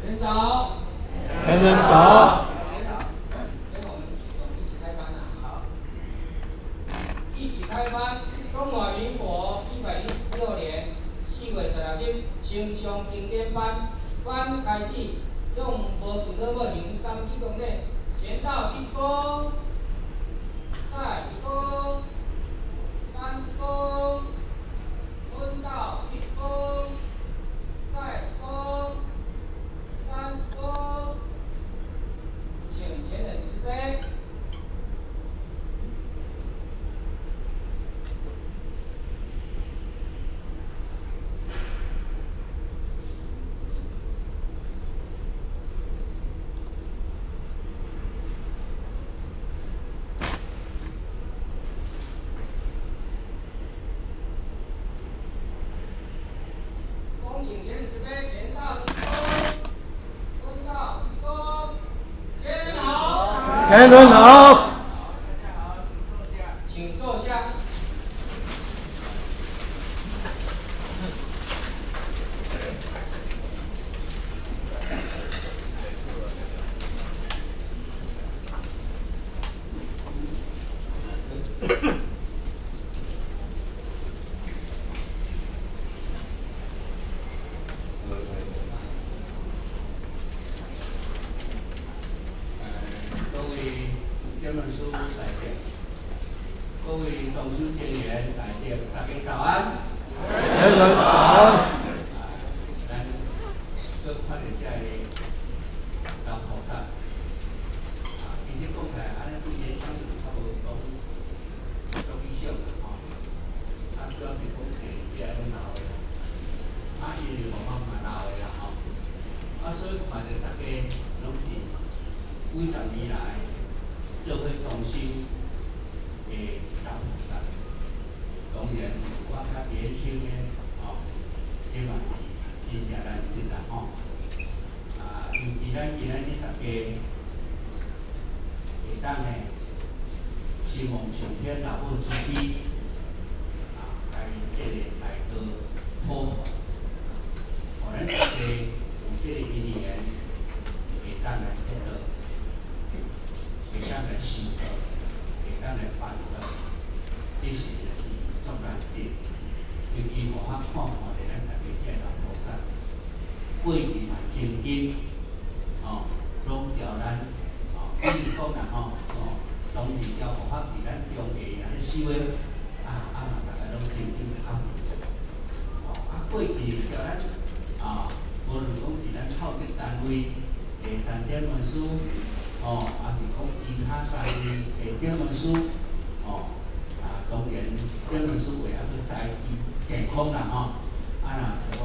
人早，人人早。所以我们一起开班啊！好，一起开班。中华民国106年4月16日正常经典班，班开始，用无字的要行3支动作，前到1弓，再1弓，3弓，分到1弓，再1弓，3弓，请前人慈悲。请前人慈悲，前到1弓，分到1弓，前人好。前人好。大家好，请坐下。各位天文书来电，各位同修结缘来电，大家早安。前人早安。咱搁看一下老菩萨，其实讲起来，安尼对人相处较无讲足理想吼，表示讲是安尼闹的啦，因为方法嘛闹的啦吼，所以看着大家拢是几十年来做伙同修的老菩萨，当然是我较年轻的这嘛是真正难得啦吼。尤其咱今仔日大家会当呢，希望上天老母慈悲，来这个大道普传，互咱大家有这个因缘，会当来得到，会当来修道，会当来办道，这是也是足难得。尤其互咱看着咱大家这老菩萨，过去嘛真紧，拢调咱，比如讲啦当时调互咱伫咱中下安尼修的，嘛大家拢真紧较满足。过去调咱无论讲是咱校职单位的谈点文书，还是讲其他单位的点文书，当然点文书为还佫在意健康啦若是讲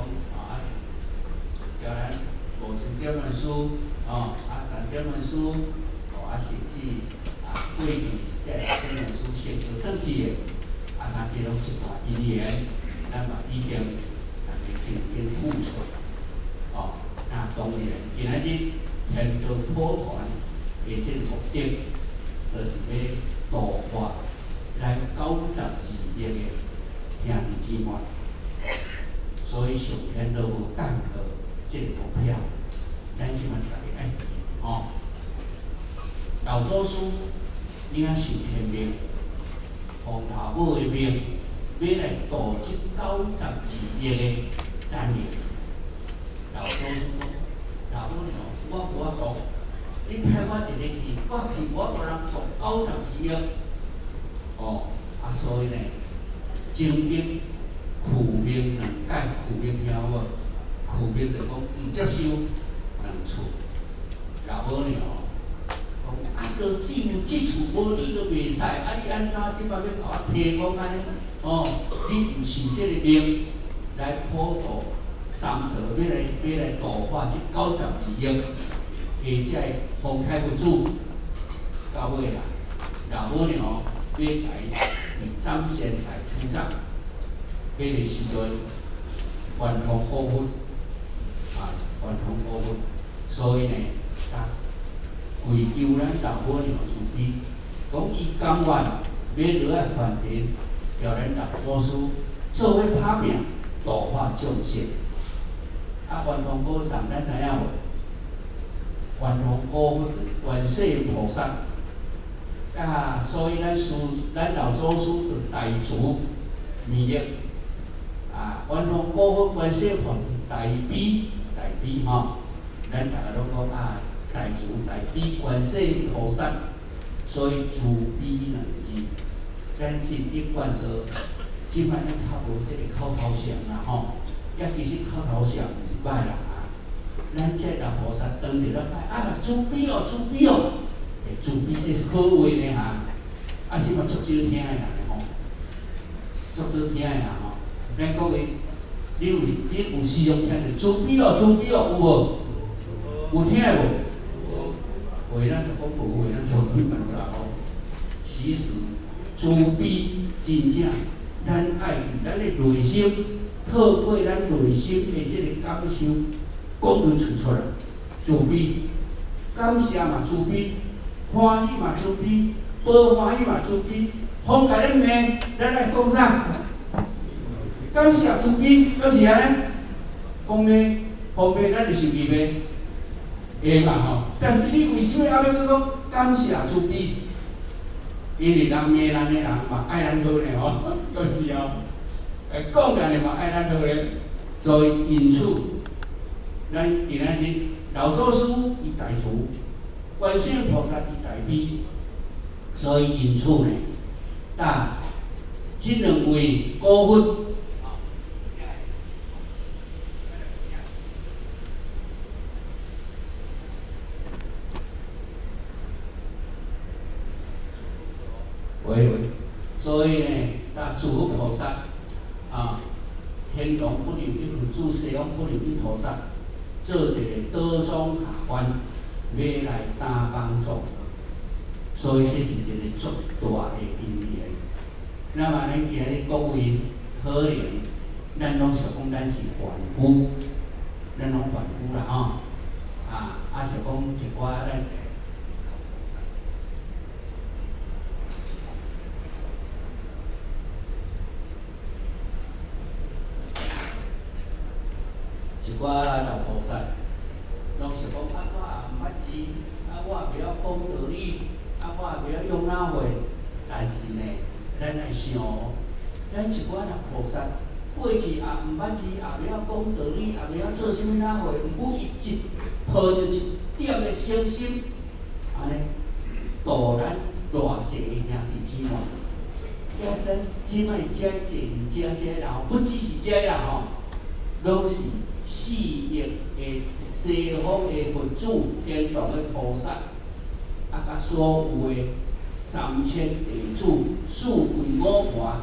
调咱无像点文书，谈点文书，甚至过去这点文书先就转去的，那这拢一大因缘，咱嘛已经大家真经付出。那当然，今仔日天道普传的这个目的，就是要度化咱92亿的兄弟姊妹，所以上天都有降过这个目标，咱即马大家爱记老祖师领受天命，奉老母的命，要来度这92亿的咱人。老祖师讲：老母娘，我无法度，你派我一个去，我去我个人度92亿。所以呢，曾经苦命两解，苦命听有无？苦命就讲唔接受两厝。老母娘讲哥只有这厝无你都袂使，你安怎即摆要甲我提供安尼？你唔是这个命来普度三者，要来度化这92亿，而且奉开佛祖，到尾啦，老母娘要来彰显来出战，迄个时阵顽童过分，顽童过分，所以呢，跪求咱老母娘慈悲，讲伊甘愿要落来凡尘，叫咱老祖师做伙打拼，度化众生。顽童宝藏咱知影无？圆通古佛观世音菩萨。啊，所以咱老祖师就大慈弥勒，啊，圆通古佛观世音菩萨是大悲吼，咱大家拢讲啊，大慈大悲观世音菩萨，所以慈悲两字，咱是一贯的，即摆咱较无即个口头禅啦吼，也其实口头禅是歹啦啊，咱这老菩萨当着咱拜啊，慈悲哦，慈悲哦。慈悲这是好话呢哈，啊是嘛足少听的人吼，足少听的人吼。咱讲的，你有时常听着慈悲哦，慈悲哦，有无？有听的无？话咱是讲无话，咱是讲无啦吼。其实慈悲真正，咱爱伫咱的内心，透过咱内心的这个感受，讲得出来。慈悲，感谢嘛慈悲。欢喜嘛慈悲，无欢喜嘛慈悲。风甲咱骂，咱来讲啥？感谢慈悲，表示安尼。讲骂，风骂咱就受气骂，会嘛吼？但是你为什么还要去讲感谢慈悲？因为人骂咱的人嘛爱咱好呢吼，就是哦。讲人的嘛爱咱好呢，所以因此，咱今仔日老祖师伊大慈。观世音菩萨是大悲，所以因此呢，这两位古佛，所以呢，诸佛菩萨啊，天龙不留一佛祖，西方不留一菩萨，做一个道中下凡。要来担帮助的，所以这是一个足大的因缘。那么咱今日各位可能，咱拢是讲咱是凡夫，咱拢凡夫啦吼，是讲一寡咱。一寡老菩萨，拢是讲我毋捌字，我袂晓讲道理，我袂晓用脑话。但是呢，咱来想，咱一寡老菩萨，过去也毋捌字，也袂晓讲道理，也袂晓做啥物脑话，毋过伊抱着一点的诚心，安尼度咱偌济个兄弟姊妹。咱即摆遮人吼，不只是遮人吼，拢是。4亿的西方的佛祖、天龙的菩萨，甲所有的3000地主、四季五盘，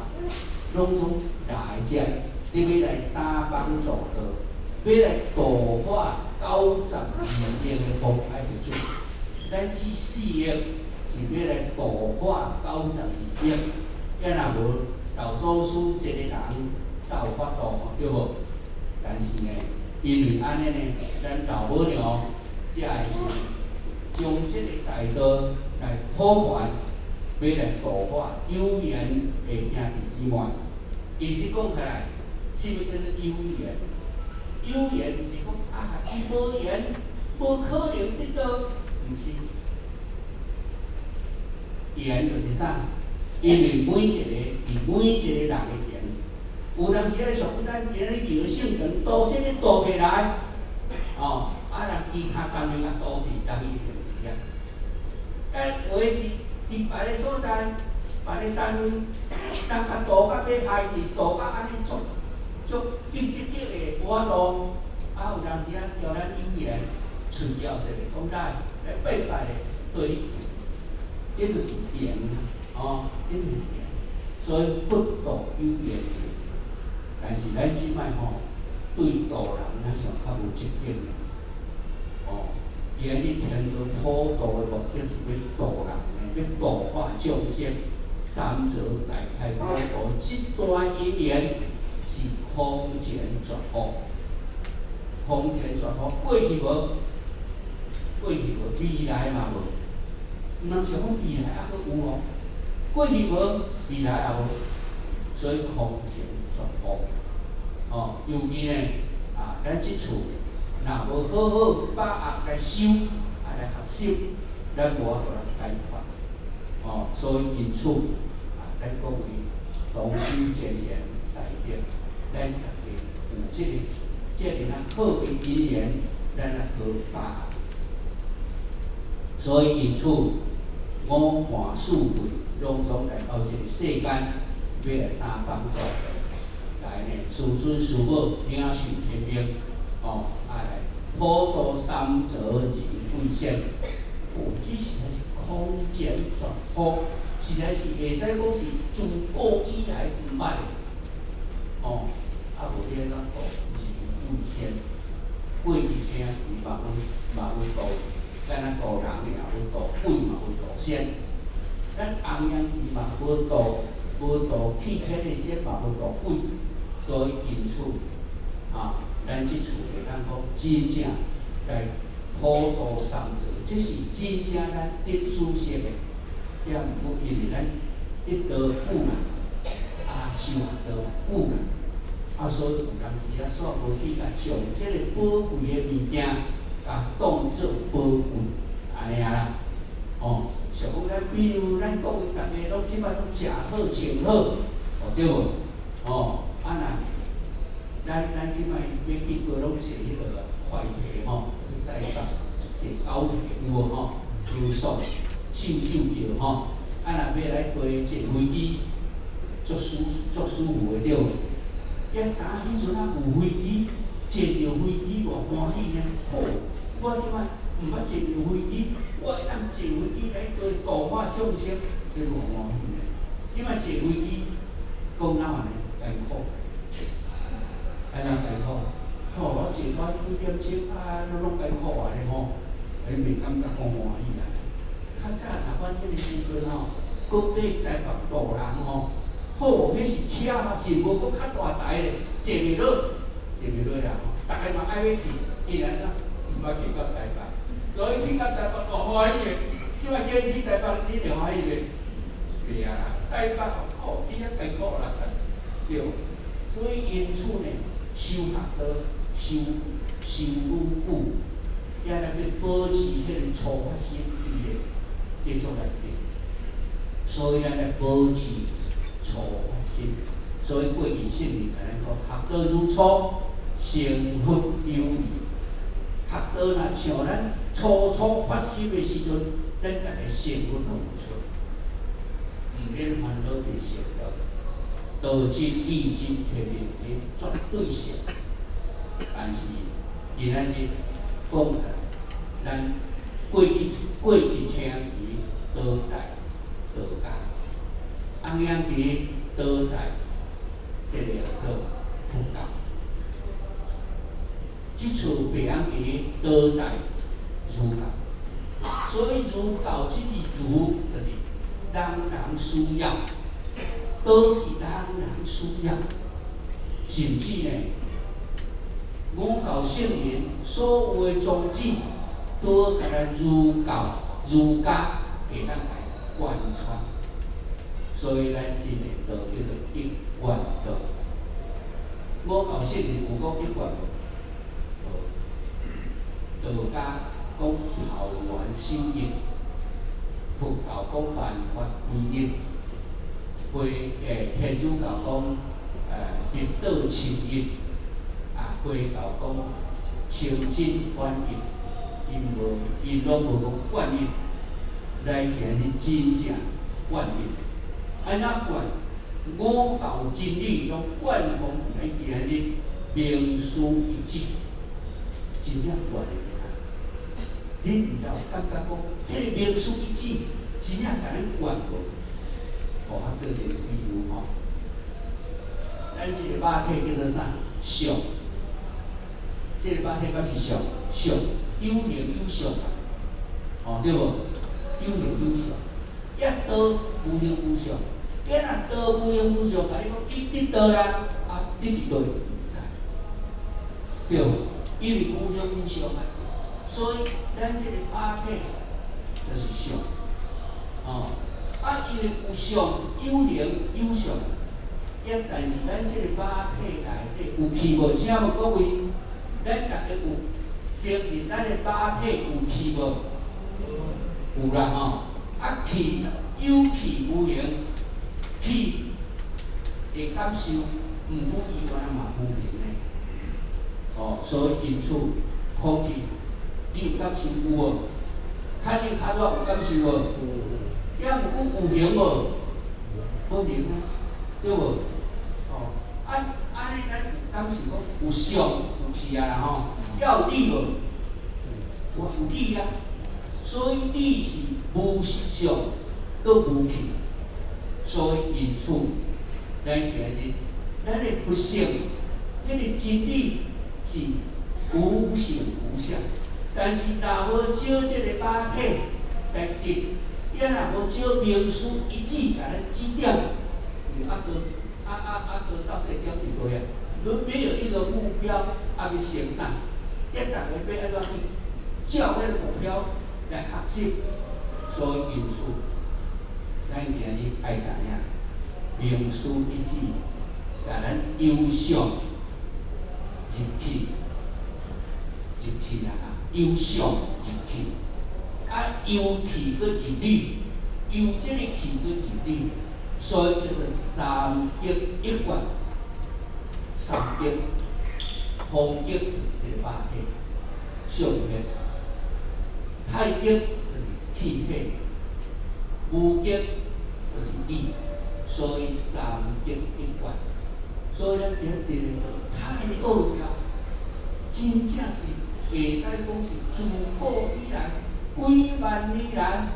拢来遮，你要来担帮助的，要来度化92亿的佛派佛祖。咱这4亿是要来度化92亿，也若无老祖师一个人才有法度，对无？但是呢，因为安尼呢，咱老母娘也是将这个大道来普传，要来度化有缘的兄弟姊妹。其实讲起来，什么叫做有缘？有缘不是讲伊无缘，无可能得到，毋是。缘就是啥？因为每一个人的缘。有当时啊，上咱今日求圣人度这个度袂来，人其他单位啊度是容易容易啊。有的是伫别个所在，别个单位，人甲度甲要害去，度甲安尼足积极的无法度。有当时啊，叫咱有缘顺了一个讲来拜拜的对，这就是缘啊，这就是缘。所以不度有缘。但是咱即摆吼，对度人咱是较无积极的。今日天道普渡的目的是要度人的，要度化众生，三者大开普渡，这段因缘是空前绝后，空前绝后，过去无，未来嘛无，毋通想讲未来还佫有哦，过去无，未来也无，所以空前绝后。尤其呢，咱即厝若无好好把握来修，安尼来学习，咱无法度来解决。哦，所以因此咱各位同心结缘代表，咱大家有这个好的因缘，咱来合把。所以因此，五环四维拢总来到这个世间，要来打帮助，来呢，师尊师母领受天命，来普度三泽人贵仙。这实在是空前绝后，实在是会使讲是自古以来毋捌的。无咧咱度人贵仙，过去声伊嘛会度，咱度人也会度鬼，嘛会度仙。咱红阳寺嘛无度气体的仙，嘛会度鬼。所以因此，咱即处会当讲真正来普度三泽，这是真正咱得殊识的。也毋过因为咱一道久嘛，修学道嘛久嘛，所以有当时煞无去甲将即个宝贵的物件，甲当作宝贵，安尼啦。像讲咱比如咱各位大家拢即摆拢食好穿好，对无？咱即摆要去过拢是迄个快提去台北坐高铁有无如爽秀叫若要来坐飞机，足舒服的对无？当迄阵有飞机，坐着飞机偌欢喜呢！好，我即摆毋捌坐着飞机，我会当坐飞机来度化众生，这偌欢喜呢！即摆坐飞机，讲哪安尼艰苦，安怎艰苦？我坐到几点钟拢艰苦啊咧袂感觉讲欢喜啊！较早阮迄个时阵搁要台北渡人好，迄是车是无搁较大台咧，坐袂落啦逐个嘛爱要去，既然毋捌去到台北，所以去到台北偌欢喜诶！即摆叫你去台北，你会欢喜袂？袂啊！台北去遐艰苦啦，对。所以因此呢，修学道修愈久，也来要保持迄个初发心伫个作内底。所以咱来保持初发心。所以过去圣人甲咱讲，学道如初，成佛犹豫。学道若像咱初发心的时阵，咱逐个成佛拢有出，毋免烦恼袂成道。道真、理真、天命真，绝对是。但是今仔日讲起来，咱过去请伊道在道家，红阳寺道在这个做佛教，即处白阳寺道在儒教，所以儒教即字儒就是人需要。都是人需要，甚至呢，五教圣人所有的宗旨，都甲咱儒家会当来贯穿。所以咱这个道叫做一贯道。五教圣人有讲一贯无？道家讲校园心印，佛教讲万法归一。天主教讲六道清一，回教讲清净观一，因拢无讲观一，来行是真正观一。安怎观？五教真理用贯通来行是名师一指，真正观的。恁毋知有感觉讲，迄个名师一指，真正甲咱观过。做一个比如咱这个肉体叫做啥？相。这个肉体敢是相？相，有形有相对无？有形有相，也道无形无相。若道无形无相，甲你讲你伫倒啦，你伫倒毋知，对无？因为无形无相所以咱这个肉体就是相因为有相有形有相，但是咱这个肉体内底有气无？请问各位，咱大家有承认咱的肉体有气无？有啦吼，啊气有气无形，气会感受，毋过伊原来嘛无形诶。哦，所以因此空气，你有感受有无？看你脚热有感受无？也毋过有形无？无形啊，对无？哦，安尼咱有感受讲有相有气啊啦吼，要有理无？我有理啊，所以理是无实相，搁无气，所以因此，咱今日咱的佛性，迄个真理是无形无相，但是若无照这个法体来得，也若无照明师一指甲咱指点，到底点伫倒呀？你没有一个目标，要成啥？一逐个要安怎去照迄个目标来学习？所以因此，咱今日爱知影，明师一指，甲咱由上入去，啦哈，由上入去，由气搁入理，由这个气搁入理，所以叫做三极一贯。三极，风极就是一个法体，相极；太极就是气体，无极就是理，所以三极一贯。所以咱今日定太重要，真正是会使讲是自古以来几万年来，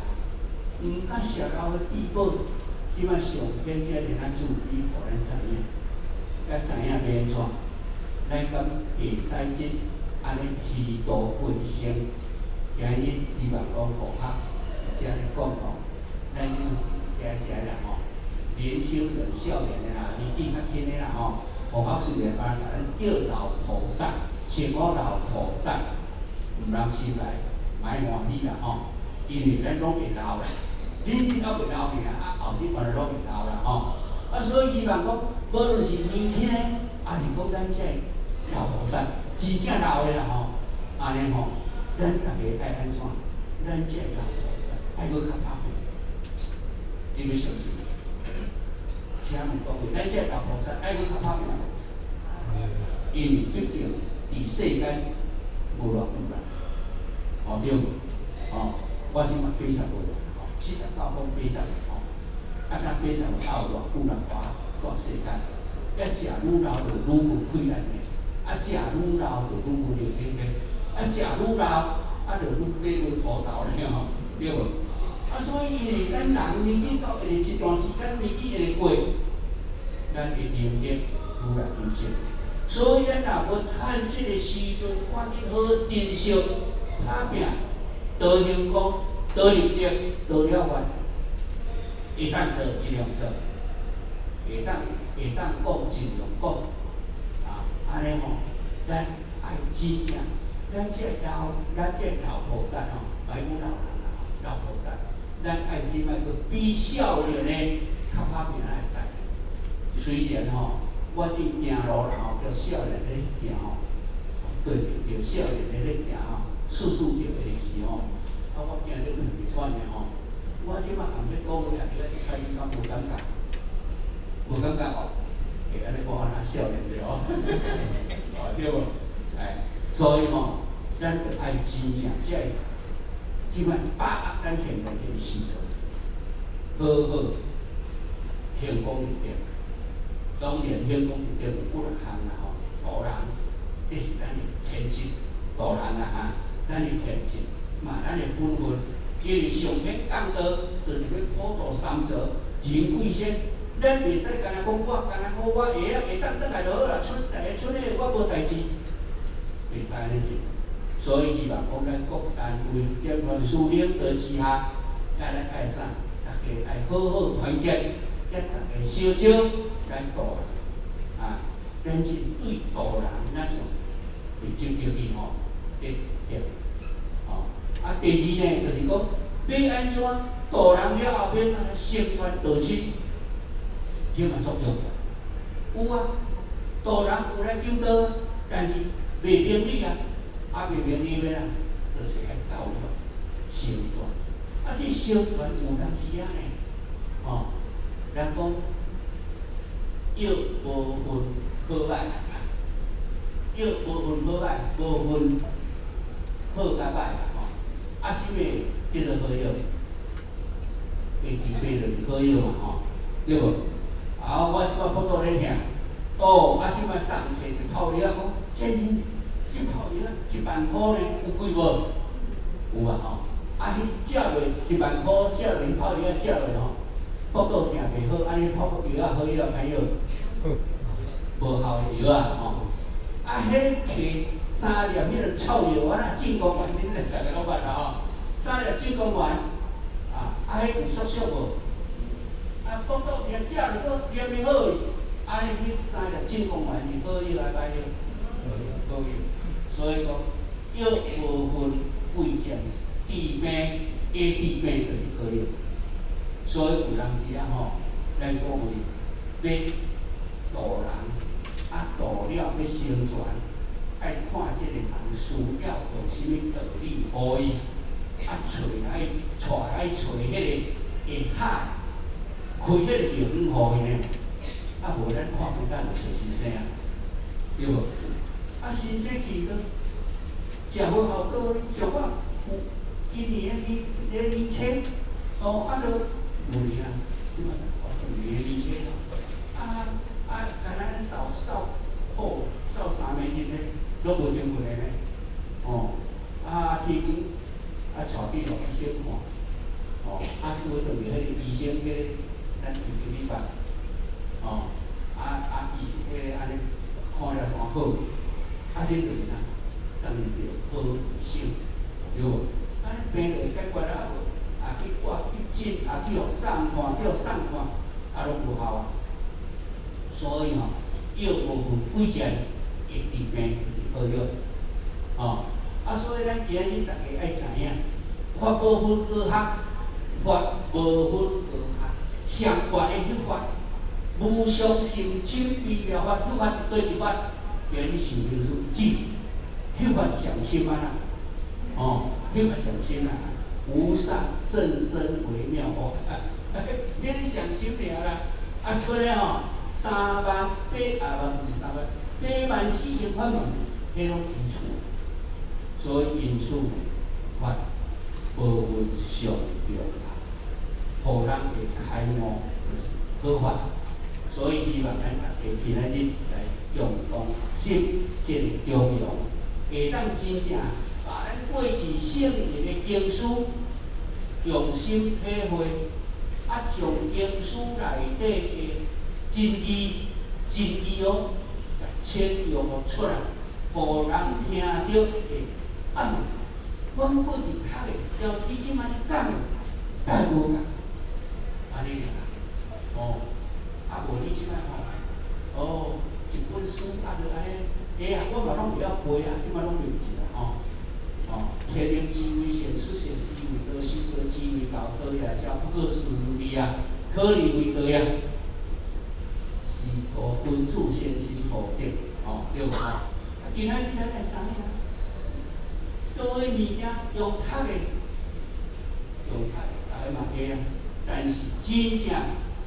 甲邪道的地步，即摆上天才能咱注意，互咱知影。要知影要安怎？咱敢会使即安尼虚度过生？今日希望讲佛学，遮咧讲吼，咱即是啦吼，年轻人、少年的啦，年纪较轻的啦吼，佛学训练班，甲咱叫老菩萨，称呼老菩萨，毋通心内买欢喜啦吼，因为咱拢会老啦，年轻还袂老命，后日嘛拢会老啦吼。所以希望讲，无论是年轻的，还是讲咱这老菩萨，真正老的啦吼，安尼吼，咱大家爱安怎？咱这老菩萨爱搁较拍拼，你要相信。请问各位，咱这老菩萨爱搁较拍拼，因为毕竟伫世间无偌久啦，哦对无？哦，我即嘛80多岁吼，79讲80吼。咱80岁还有偌久人活大世间，食愈老就愈无气力呢，食愈老就愈无力量呢，食愈老就愈变愈糊涂呢吼，对无？所以因为咱人年纪到一段时间，年纪会过，咱的能力愈来愈少，所以咱若要趁这个时阵，赶紧好珍惜打拼，多成功，多入力，多了愿。会当做尽量做，会当讲尽量讲，安尼吼，咱爱真正，咱这老菩萨吼，莫讲老人啦，老菩萨，咱爱即摆个比少年的较拍拼会使。虽然吼，我这行路啦吼，叫少年咧行吼，对着少年咧行吼，处处着的是吼，我今日特别喘的吼。我即摆含要讲话啊，你个一出你敢无感觉？无感觉哦，会安尼讲安少年了，对无？所以吼，咱着爱真正即摆把握咱现在这个时阵，好好兴功一点。当然，兴功一点有几项啦吼，导人，这是咱的天职，导人啦哈，咱的天职，嘛咱的本分。因为上天讲道，就是要普度三giới，人贵先。咱袂使干那讲我会当转来就好啦，大家出咧我无代志，袂使安尼做。所以希望讲咱各单位、点传司领导之下，咱爱啥？大家爱好好团结，大家相少来度人咱是对度人那种袂积极的吼，对。第二呢，就是讲要安怎度人了后，要安宣传道亲，这嘛作用。有啊，度人有来求道，但是袂明理啊，袂明理要啊，就是爱教育。成全。啊，这成全有当时啊呢，哦，人讲药无分好歹啊，药无分好歹，无分好甲歹啦，吼。啊，什么叫做好药？会治病就是好药嘛，吼，对无？啊，我即摆骨肚咧痛，哦，啊，即摆送摕一泡药，讲这泡药10000块呢，有贵无？有啊，吼。啊，迄食落10000块，食落迄泡药食落吼，骨肚痛袂好，安尼泡药好药歹药？无效的药啊，吼。啊，迄摕3粒迄个臭药丸啊，进攻丸，恁来大家拢捌啦吼。3粒进攻丸，啊，迄有缩小无？啊，骨肚痛食落个念袂好去，安尼迄3粒进攻丸是好药还歹药？好药。所以讲，药无分贵贱，治病会治病就是好药。所以有当时啊吼，咱讲话要度人，啊度了要成全，爱看这个人需要用什么道理互伊，啊爱找迄个会海，开迄个药方互伊呢，啊无咱看不干就找先生，对无？啊先生去到，食无效果，像我有今年年前，哦啊就5年啊，即摆年前啊，干咱扫好扫3暝日咧，拢无情困的呢，哦，啊天光啊带去互医生看，哦，啊拄好倒去迄个医生叫咱医生去办，哦，医生迄个安尼看了煞好，啊这就是哪？当着好心，对无？啊病就会解决啊无？啊去挂去诊，啊去互送看，啊拢无效啊。所以吼，药无分贵贱，会治病就是好药，哦。啊，所以咱今日大家爱知影，法无分高学，法无分高学，上悬的律法，无上甚深微妙法，律法是对一法？今日受经书指，律法上深啊啦，哦，律法上深啊，无上甚深微妙哦，你上深尔啦，啊，出来吼。38000不是38000，84000法门，迄拢因此，所以因此呢，法无分上中下，互人会开悟就是好法。所以希望咱大家今仔日来共同学习这个中庸，会当真正把咱过去圣人的经书用心体会，啊，从经书内底的真义哦，甲迁用出来，互人听着会啊，阮过去读的，要你即摆讲，但无讲，安尼尔啦，哦，啊无你即摆吼，哦，一本书啊就安尼，啊，我嘛拢会晓背啊，即摆拢袂记啦吼，哦，天灵之为显，出显之为德，心得之为道，德也叫不可思议啊，可理为德呀。是故君主先行好德，哦，对无？啊，今仔日咱会知影，倒个物件用读的，大家嘛会啊。但是真正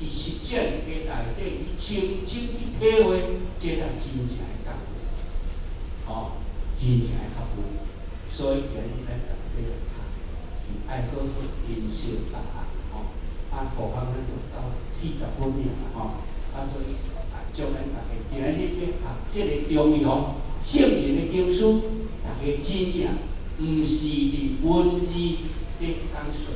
伫实践的内底，你亲身去体会，这才真正会感悟，哦，真正会较有。所以今日咱大家要来读，是爱好好认识答案，哦，啊，互方咱上到40分尔吼，啊，所以。将咱大家今仔日要学这个中庸圣人的经书，大家真正毋是伫文字的讲述，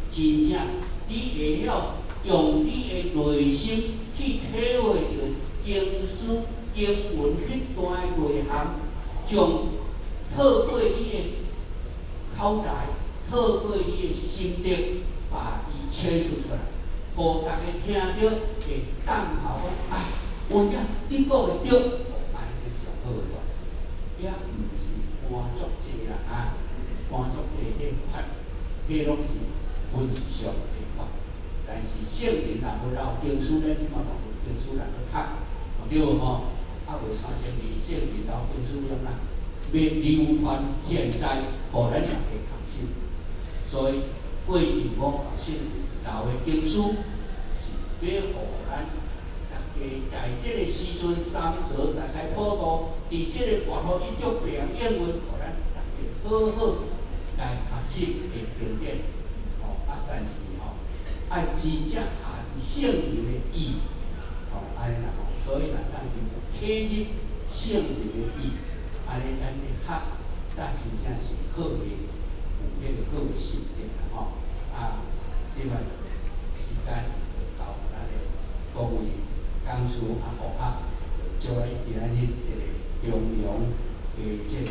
真正你会晓用你的内心去体会着经书经文迄段的内涵，将透过你的口才，透过你的心得，把伊阐述出来。互大家听着会当效讲，哎，有影你讲的对，安尼是上好个法，也毋是搬作济啦啊，搬作济迄法，迄拢是文字上的法。但是圣人若无留经书，咱即马嘛无经书来去读，对无吼？啊，为3千年圣人留经书用啦，要流传现在，互咱大家学习。所以过去我教训老的经书是要互咱大家在这个时阵三者大开普渡，伫这个活好一足平应运，互咱大家好好来学习的经典。但是爱真正下圣经的意，安尼啦所以咱是契入圣经的意，安尼咱的学，咱真正是好的，有迄个好的心得啦即摆时间就到咱的各位讲师护学，就招来今仔日这个中庸的这个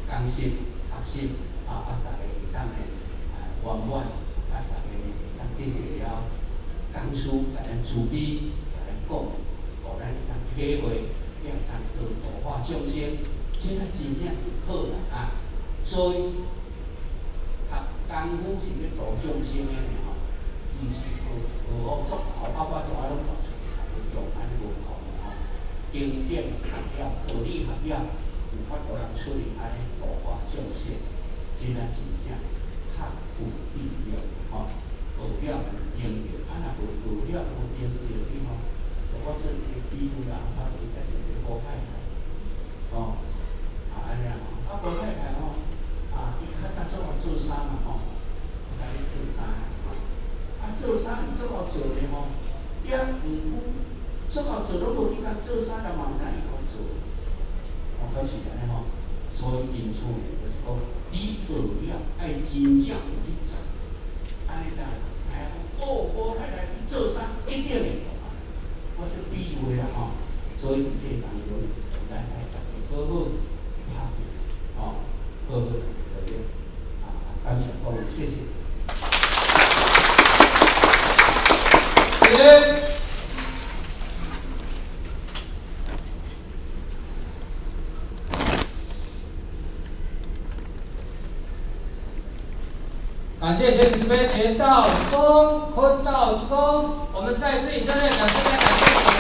讲习学习大家会当的圆满，大家会当得到了讲师甲咱慈悲，甲咱讲，互咱会当体会，也会当度化众生，这个真正是好啦所以功夫是咧度众生的毋是学好作头，包括怎啊拢度出来，用安尼无好经典学了，道理学了，有法度通出去安尼度化众生，这个真正学有必要学了用着，若无学了无用着去我做一个比喻啦，伊才是一个好太太安尼好太太伊较早做做衫嘛在咧做衫做衫伊做好做咧也毋久做好做拢无去甲做衫，嘛毋知伊讲做，可是安尼所以因此就是讲，你学了爱真正有去做，安尼知影讲好太太伊做衫一定会我是比喻的啦所以伫这当中，咱爱大家好好拍好好感谢各位，谢谢。感谢全慈悲前道之功，坤道之功。我们再次以热烈掌声来感谢我们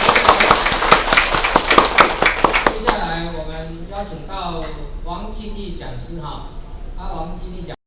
的。接下来我们邀请到王基地讲师王基地讲。